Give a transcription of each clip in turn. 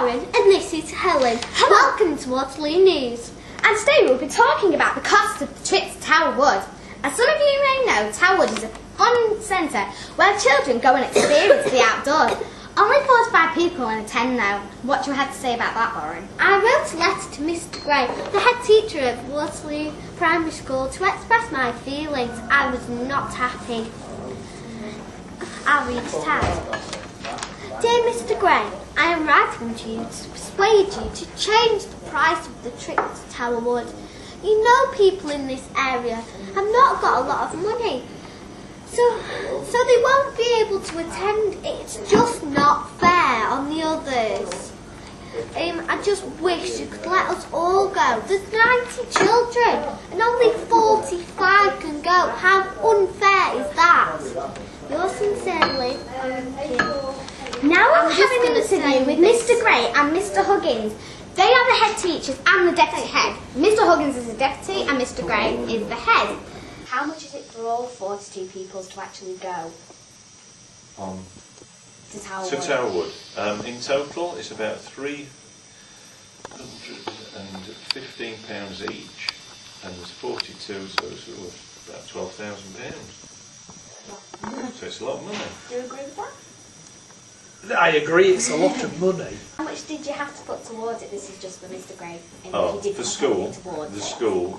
Lauren and this is Helen. Hello. Welcome to Waterloo News. And today we'll be talking about the cost of the trip to Tower Wood. As some of you may know, Tower Wood is a fun centre where children go and experience the outdoors. Only 45 people can attend though. What do you have to say about that, Lauren? I wrote a letter to Mr Gray, the head teacher of Waterloo Primary School, to express my feelings. I was not happy. I'll read it out. Dear Mr Gray, I am writing to you to persuade you to change the price of the trip to Tower Wood. You know people in this area have not got a lot of money, so they won't be able to attend. It's just not fair on the others. I just wish you could let us all go. There's 90 children and only 45 can go. How unfair is that? Yours sincerely, Now I'm having an interview with Mr Gray and Mr Huggins. They are the head teachers and the deputy head. Mr Huggins is the deputy and Mr Gray is the head. How much is it for all 42 pupils to actually go? To Tower Wood. In total, it's about £315 each, and there's 42, so it's about £12,000. So it's a lot of money. Do you agree with that? I agree, it's a lot of money. How much did you have to put towards it? This is just for Mr Gray. For school,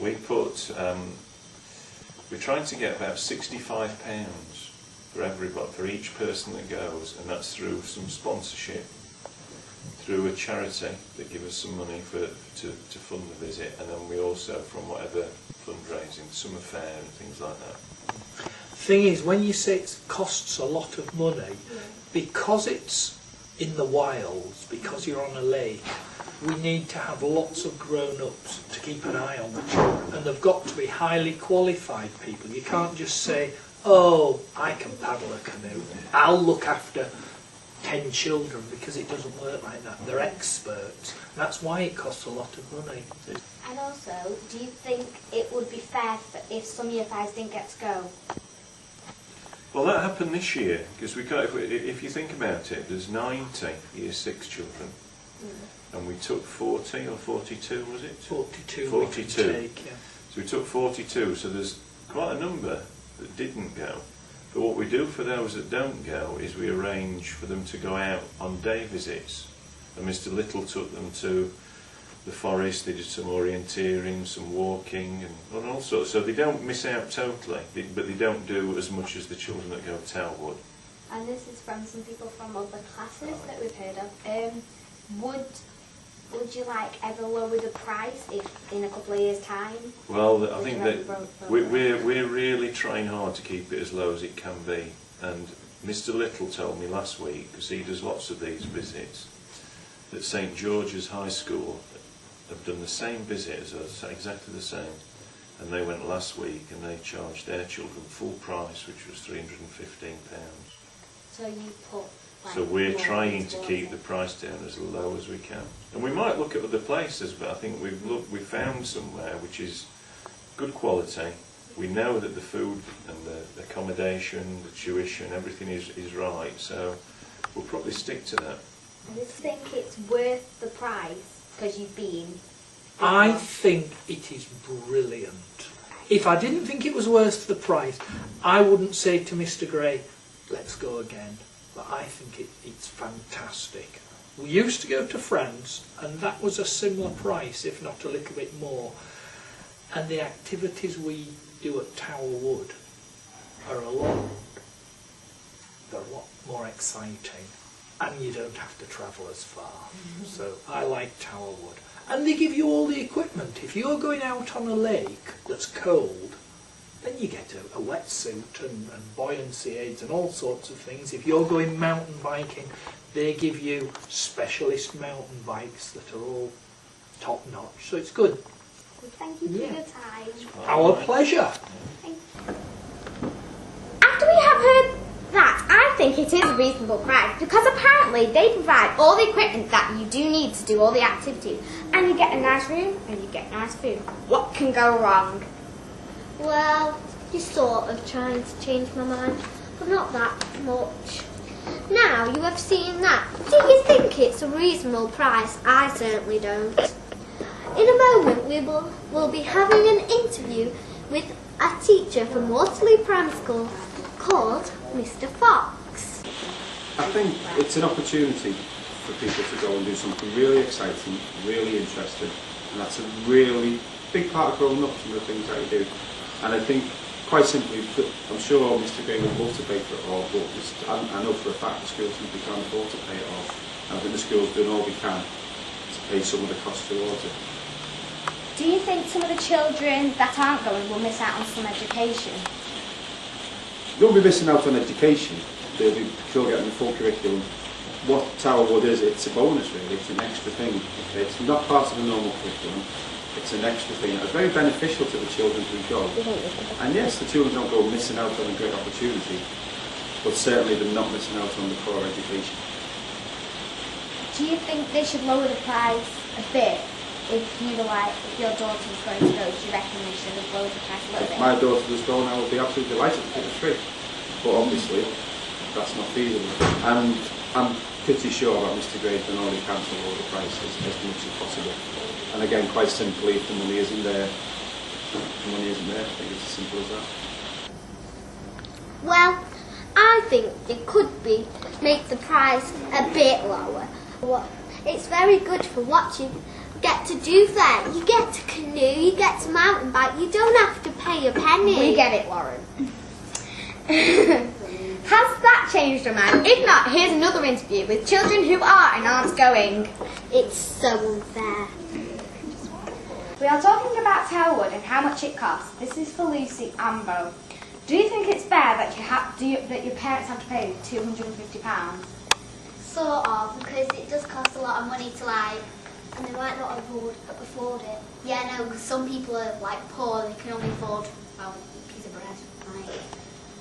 we put, we're trying to get about £65 for everybody, for each person that goes, and that's through some sponsorship, through a charity that give us some money to fund the visit, and then we also, from whatever fundraising, summer fair and things like that. Thing is, when you say it costs a lot of money, because it's in the wilds, because you're on a lake, we need to have lots of grown-ups to keep an eye on the children, and they've got to be highly qualified people. You can't just say, oh, I can paddle a canoe, I'll look after 10 children, because it doesn't work like that. They're experts. That's why it costs a lot of money. And also, do you think it would be fair if some year fives didn't get to go? Well, that happened this year, because we got, if you think about it, there's 90 year 6 children, and we took 40 or 42, was it? 42. 42. We take, yeah. So we took 42, so there's quite a number that didn't go. But what we do for those that don't go is we arrange for them to go out on day visits. And Mr Little took them to the forest, they did some orienteering, some walking and all sorts. So they don't miss out totally, but they don't do as much as the children that go to Tower Wood. And this is from some people from other classes that we've heard of. Would you ever lower the price if in a couple of years' time? Well, I think that we're really trying hard to keep it as low as it can be. And Mr Little told me last week, because he does lots of these visits, that St George's High School have done the same visit as us, exactly the same, and they went last week and they charged their children full price, which was £315. So you put. So we're trying to keep the price down as low as we can, and we might look at other places, but I think we found somewhere which is good quality. We know that the food and the accommodation, the tuition, everything is right, so we'll probably stick to that. I just think it's worth the price. Because you've been. I think it is brilliant. If I didn't think it was worth the price, I wouldn't say to Mr Gray, let's go again. But I think it's fantastic. We used to go to France, and that was a similar price, if not a little bit more. And the activities we do at Tower Wood are a lot more exciting. And you don't have to travel as far. So I like Tower Wood. And they give you all the equipment. If you're going out on a lake that's cold, then you get a wetsuit and buoyancy aids and all sorts of things. If you're going mountain biking, they give you specialist mountain bikes that are all top notch. So it's good. Thank you for your time. Our pleasure. Thank you. After we have heard that, I think it is a reasonable price, because apparently they provide all the equipment that you do need to do all the activities, and you get a nice room and you get nice food. What can go wrong? Well, you're sort of trying to change my mind, but not that much. Now you have seen that, do you think it's a reasonable price? I certainly don't. In a moment we'll be having an interview with a teacher from Waterloo Primary School called Mr. Fox. I think it's an opportunity for people to go and do something really exciting, really interesting, and that's a really big part of growing up, some of the things that you do. And I think, quite simply, I'm sure Mr. Gray would love to pay for it all, but I know for a fact the school simply can't afford to pay it all. And I think the school's doing all we can to pay some of the costs towards it. Do you think some of the children that aren't going will miss out on some education? You won't be missing out on education, they'll be still getting the full curriculum. What Tower Wood is, it's a bonus really, it's an extra thing. It's not part of the normal curriculum, it's an extra thing. It's very beneficial to the children who go. And yes, the children don't go missing out on a great opportunity, but certainly they're not missing out on the core education. Do you think they should lower the price a bit? If your daughter was going to go, do you reckon they should have lowered the price a little bit? If my daughter was going, I would be absolutely delighted to take it free. But obviously, that's not feasible. And I'm pretty sure that Mr. Gray's done all he can to lower the price as much as possible. And again, quite simply, if the money isn't there, the money isn't there. I think it's as simple as that. Well, I think it could be make the price a bit lower. It's very good for what you get to do there. You get to canoe, you get to mountain bike, you don't have to pay a penny. We get it, Lauren. Has that changed your mind? If not, here's another interview with children who are and aren't going. It's so unfair. We are talking about Tower Wood and how much it costs. This is for Lucy and Bo. Do you think it's fair that that your parents have to pay £250? Sort of, because it does cost a lot of money to and they might not afford it. Yeah, no, because some people are poor, they can only afford a piece of bread. Right.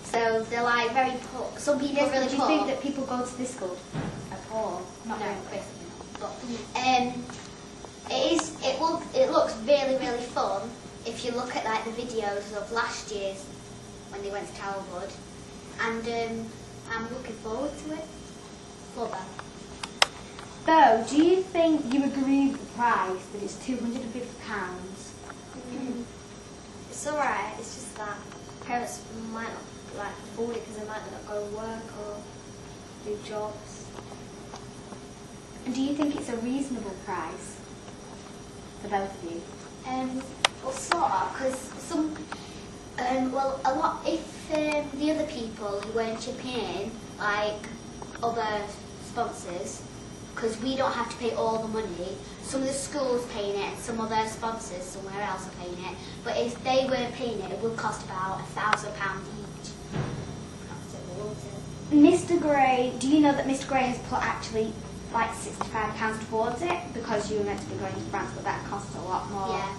So they're very poor. Some people are really poor. Do you think that people go to this school are poor? Not very basically. But it looks really, really fun if you look at the videos of last year's when they went to Tower Wood, and I'm looking forward to it for them. Bo, do you think you agree with the price that it's £250? It's alright, it's just that parents might not afford it because they might not go to work or do jobs. And do you think it's a reasonable price for both of you? Well, sort of, because a lot, if the other people who weren't chipping in, other sponsors, because we don't have to pay all the money. Some of the schools paying it and some other sponsors somewhere else are paying it. But if they weren't paying it, it would cost about £1,000 each. Mr. Gray, do you know that Mr. Gray has put actually £65 towards it? Because you were meant to be going to France, but that costs a lot more. Yeah.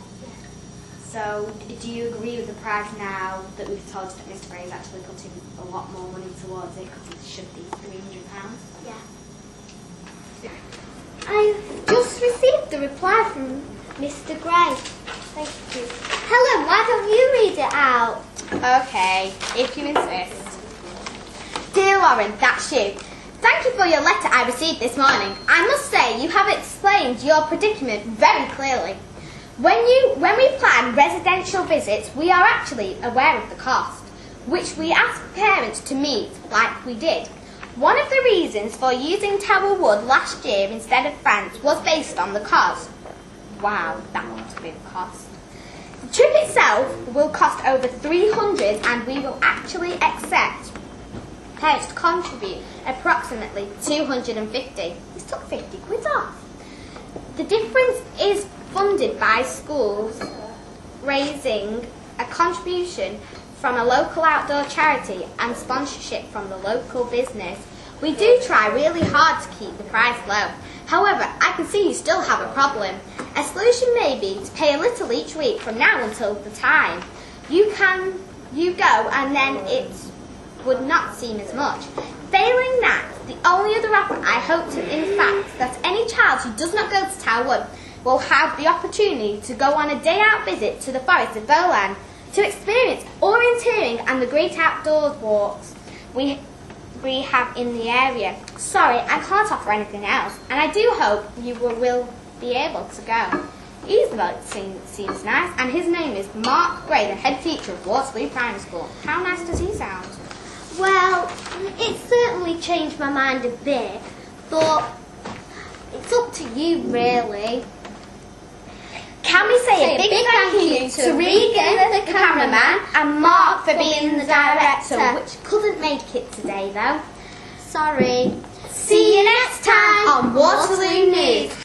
So do you agree with the price now that we've told you that Mr. Gray is actually putting a lot more money towards it because it should be £300? Yeah. I just received the reply from Mr. Gray. Thank you. Helen, why don't you read it out? Okay, if you insist. Dear Lauren, that's you. Thank you for your letter I received this morning. I must say you have explained your predicament very clearly. When we plan residential visits, we are actually aware of the cost, which we ask parents to meet like we did. One of the reasons for using Tower Wood last year instead of France was based on the cost. Wow, that must be the cost. The trip itself will cost over £300 and we will actually accept parents to contribute approximately £250. We took 50 quid off. The difference is funded by schools raising a contribution from a local outdoor charity and sponsorship from the local business. We do try really hard to keep the price low. However, I can see you still have a problem. A solution may be to pay a little each week from now until the time. You go and then it would not seem as much. Failing that, the only other offer I hope to in fact that any child who does not go to Tower Wood will have the opportunity to go on a day out visit to the forest of Boland to experience orienteering and the great outdoors walks. rehab in the area. Sorry, I can't offer anything else, and I do hope you will be able to go. Isabel seems nice, and his name is Mark Gray, the head teacher of Waterloo Primary School. How nice does he sound? Well, it certainly changed my mind a bit, but it's up to you, really. Can we say a big thank you to Regan, the cameraman, and Mark for being the director, which couldn't make it today, though. Sorry. See you next time on Waterloo News.